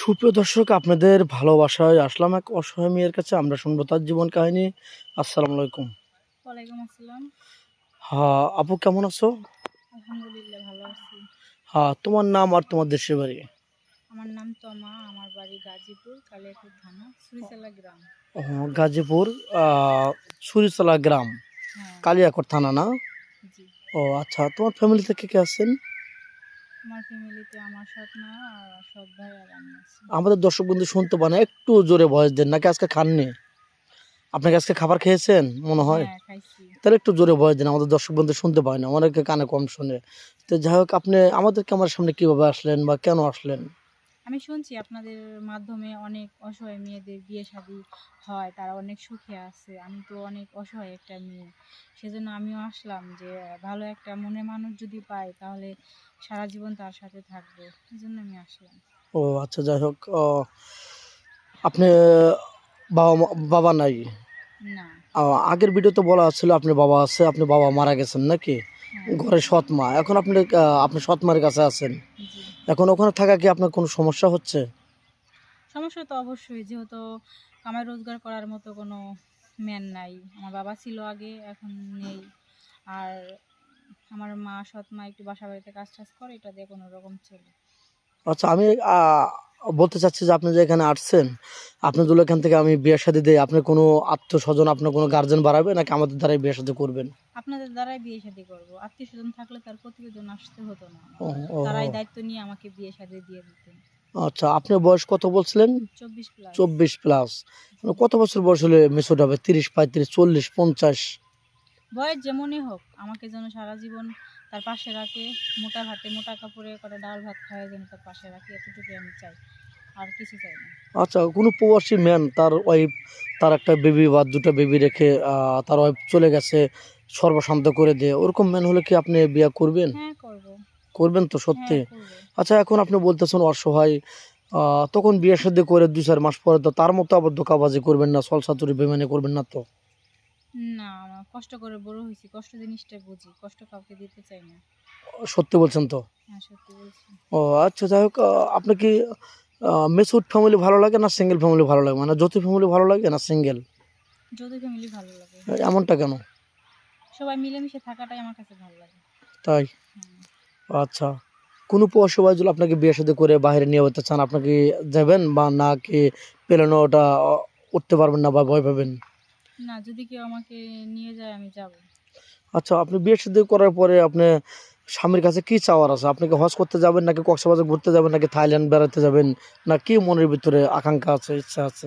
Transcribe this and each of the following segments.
সুপ্রিয় দর্শক, আপনাদের ভালোবাসায় আসলাম এক অসহায় মেয়ের কাছে। আমরা শুনবো তার জীবন কাহিনী। আসসালামু আলাইকুম। ওয়ালাইকুম আসসালাম। হ্যাঁ আপু, কেমন আছো? আলহামদুলিল্লাহ ভালো আছি। হ্যাঁ, তোমার নাম আর তোমার দেশের বাড়ি? আমার নাম তমা, আমার বাড়ি গাজীপুর, কালিয়াকৈর থানা, সুরিচালা গ্রাম। ও, গাজীপুর ছুরিতলা গ্রাম, হ্যাঁ, কালিয়াকৈর থানা না? জি। ও আচ্ছা, তোমার ফ্যামিলিতে কে কে আছেন? আমার ফ্যামিলিতে আমার সৎ মা আর সৎ ভাই আর আমি আছি। আমাদের দর্শক বন্ধু শুনতে পান, একটু জোরে ভয়েস দেন। নাকি আজকে খাননি? আপনাকে আজকে খাবার খেয়েছেন মনে হয়? হ্যাঁ, খাইছি। তাহলে একটু জোরে ভয়েস দেন, আমাদের দর্শক বন্ধু শুনতে পায় না, অনেকে কানে কম শুনে। তো যাই হোক, আপনি আমাদের ক্যামেরার সামনে কিভাবে আসলেন বা কেন আসলেন? আমি শুনছি আপনাদের মাধ্যমে অনেক অসহায় মেয়েদের বিয়ে শাদী হয়, তারা অনেক সুখে আছে। আমি তো অনেক অসহায় একটা মেয়ে, সেজন্য আমিও আসলাম যে ভালো একটা মনের মানুষ যদি পাই তাহলে সারা জীবন তার সাথে থাকবো, এই জন্য আমি আসলাম। ও আচ্ছা, যাই হোক, আপনি বাবা নাই? না। আগের ভিডিওতে বলা ছিল আপনার বাবা আছে, আপনি বাবা মারা গেছেন নাকি? হ্যাঁ। ঘরে সৎ মা, এখন আপনি সৎ মায়ের কাছে আছেন। জি। এখন ওখানে থাকা কি আপনার কোনো সমস্যা হচ্ছে? সমস্যা তো অবশ্যই, যেহেতু কামাই রোজগার করার মতো কোনো ম্যান নাই। আমার বাবা ছিল আগে, এখন নেই। আর আমার মা, সৎ মা একটু বাসা বাড়িতে কাজ টাজ করে, এটা দিয়ে কোনো রকম চলে। আচ্ছা, আমি বলতে চাচ্ছি যে আপনি যে এখানে আসছেন, আপনার যদি এখান থেকে আমি বিয়ে শাদী দিই, আপনার কোনো আত্মীয় স্বজন, আপনার কোনো গার্জেন বাড়াবে নাকি আমাদের দ্বারাই বিয়ে শাদী করবেন? আপনাদের দ্বারাই বিয়ে শাদী করবো। আত্মীয় স্বজন থাকলে তার প্রতিবেদন আসতে হতো না আমার। ও, ও, তারাই ও। দায়িত্ব নিয়ে আমাকে বিয়ে শাদী দিয়ে দিতেন। আচ্ছা, আপনার বয়স কত বলছিলেন? 24+। 24+। কত বছর বয়স হলে মেচুর হবে? 30, 35, 40, 50? বয়স যেমনই হোক, আমাকে যেন সারা জীবন তার পাশে রাখে। মোটা ভাতে মোটা কাপড়ে করে ডাল ভাত খাওয়াই যেন তার পাশে রাখি, এতটুকুই আমি চাই, আর কিছু চাই না। আচ্ছা, কোনো প্রবাসী ম্যান তার ওয়াইফ, তার একটা বেবি বা দুটো বেবি রেখে তার ওয়াইফ চলে গেছে, সর্বশান্ত করে দিয়ে, ওরকম ম্যান হলে কি আপনি বিয়ে করবেন? হ্যাঁ, করব। করবেন তো সত্যি? হ্যাঁ, করব। আচ্ছা, এখন আপনি বলতেছেন অসহায়, তখন বিয়ে শাদী করে 2-4 মাস পরে তো তার মতো আবার ধোঁকাবাজি করবেন না, ছলচাতুরি বেইমানি করবেন না তো? না, আমার কষ্ট করে বড় হয়েছি, কষ্ট জিনিসটা বুঝি, কষ্ট কাউকে দিতে চাই না। সত্যি বলছেন তো? হ্যাঁ, সত্যি বলছি। ও আচ্ছা, যাই হোক, আপনার কি মেচুড ফ্যামিলি ভালো লাগে না সিঙ্গেল ফ্যামিলি ভালো লাগে, মানে যৌথ ফ্যামিলি ভালো লাগে না সিঙ্গেল? যৌথ ফ্যামিলি ভালো লাগে। এমনটা কেন? সবাই মিলেমিশে থাকাটাই আমার কাছে ভালো লাগে। তাই? হ্যাঁ। আচ্ছা, কোনো অসহায় যদি আপনাকে বিয়ে শাদী করে বাইরে নিয়ে যেতে চান, আপনাকে যাবেন বা না কি পেলেন ওটা উঠতে পারবেন না বা ভয় পাবেন? না, যদি কেউ আমাকে নিয়ে যায় আমি যাব। আচ্ছা, আপনি বিয়ে শাদী করার পরে আপনি স্বামীর কাছে কি চাওয়ার আছে? আপনি কি হজ করতে যাবেন নাকি কক্সবাজার ঘুরতে যাবেন নাকি থাইল্যান্ড বেড়াতে যাবেন, না কি মনের ভিতরে আকাঙ্ক্ষা আছে, ইচ্ছা আছে?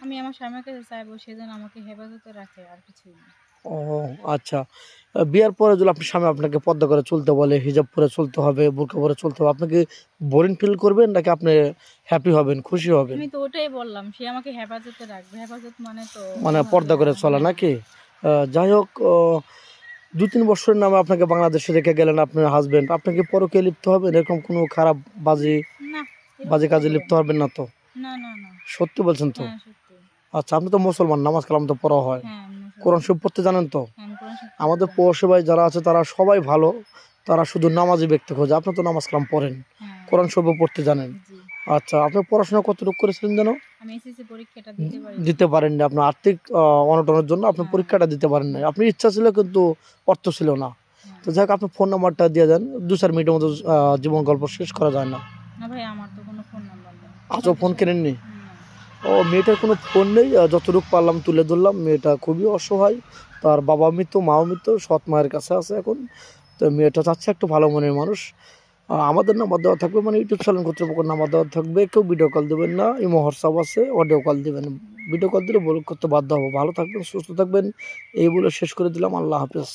আমি আমার স্বামীর কাছে চাইবো সে যেন আমাকে হেফাজতে রাখে, আর কিছুই না। ও আচ্ছা, বিয়ার পরে যদি আপনার স্বামী আপনাকে পর্দা করে চলতে বলে, হিজাব পরে চলতে হবে, বোরকা পরে চলতে হবে, আপনাকে বোরিং ফিল করবেন নাকি আপনি হ্যাপি হবেন, খুশি হবেন? আমি তো ওটাই বললাম, সে আমাকে হেফাজতে রাখবে। হেফাজত মানে তো মানে ওভাবে পর্দা করে চলা হ্যাঁ। নাকি? যাই হোক, 2-3 বছরের নামে আপনাকে বাংলাদেশে রেখে গেলেন আপনার হাজবেন্ড, আপনাকে পরকীয়ায় লিপ্ত হবেন? এরকম কোনো খারাপ বাজে না, এরকম বাজে কাজে করবো লিপ্ত কেন? হবেন না তো? না, না, না। সত্যি বলছেন তো? হ্যাঁ, সত্যি। আচ্ছা, আপনি তো মুসলমান, নামাজ কালাম তো পড়া হয়, হ্যাঁ, আমি কোরআন মুসলমান। শরীফ পড়তে জানেন তো? হ্যাঁ, আমি কোরআন শরীফ পড়তে আমাদের জানি। প্রবাসী ভাই যারা আছে তারা সবাই ভালো, তারা শুধু নামাজি ব্যক্তি খোঁজে। আপনি তো নামাজ কালাম পড়েন, হ্যাঁ। কোরআন শরীফও পড়তে জানেন। জি। আচ্ছা, আপনি পড়াশোনা কতটুকু করেছিলেন যেন? আমি এসএসসি পরীক্ষাটা দিতে পারিনি। দিতে পারেননি, আপনার আর্থিক অনটনের জন্য আপনি হ্যাঁ। পরীক্ষাটা দিতে পারেন নাই। আপনার ইচ্ছা ছিল কিন্তু অর্থ ছিল না। হ্যাঁ। তো যাই হোক, আপনার ফোন নাম্বারটা দিয়ে দেন, 2-4 মিনিটের মতো জীবন গল্প শেষ করা যায় না? না ভাই, আমার তো কোনো ফোন নাম্বার নেই। আজও ফোন কেনেননি? না। ও, মেয়েটার কোনো ফোন নেই, যতটুকু পারলাম তুলে ধরলাম। মেয়েটা খুবই অসহায়, তার বাবা মৃত, মাও মৃত, সৎ মায়ের কাছে আছে এখন। তো মেয়েটা চাচ্ছে একটু ভালো মনের মানুষ। আমাদের নাম্বার দেওয়া থাকবে, মানে ইউটিউব চ্যানেল কর্তৃপক্ষের নাম্বার দেওয়া থাকবে। কেউ ভিডিও কল দেবেন না, ইমো হোয়াটসঅ্যাপ আছে, অডিও কল দেবেন। ভিডিও কল দিলে ব্লক করতে বাধ্য হবো। ভালো থাকবেন, সুস্থ থাকবেন, এই বলে শেষ করে দিলাম। আল্লাহ হাফেজ।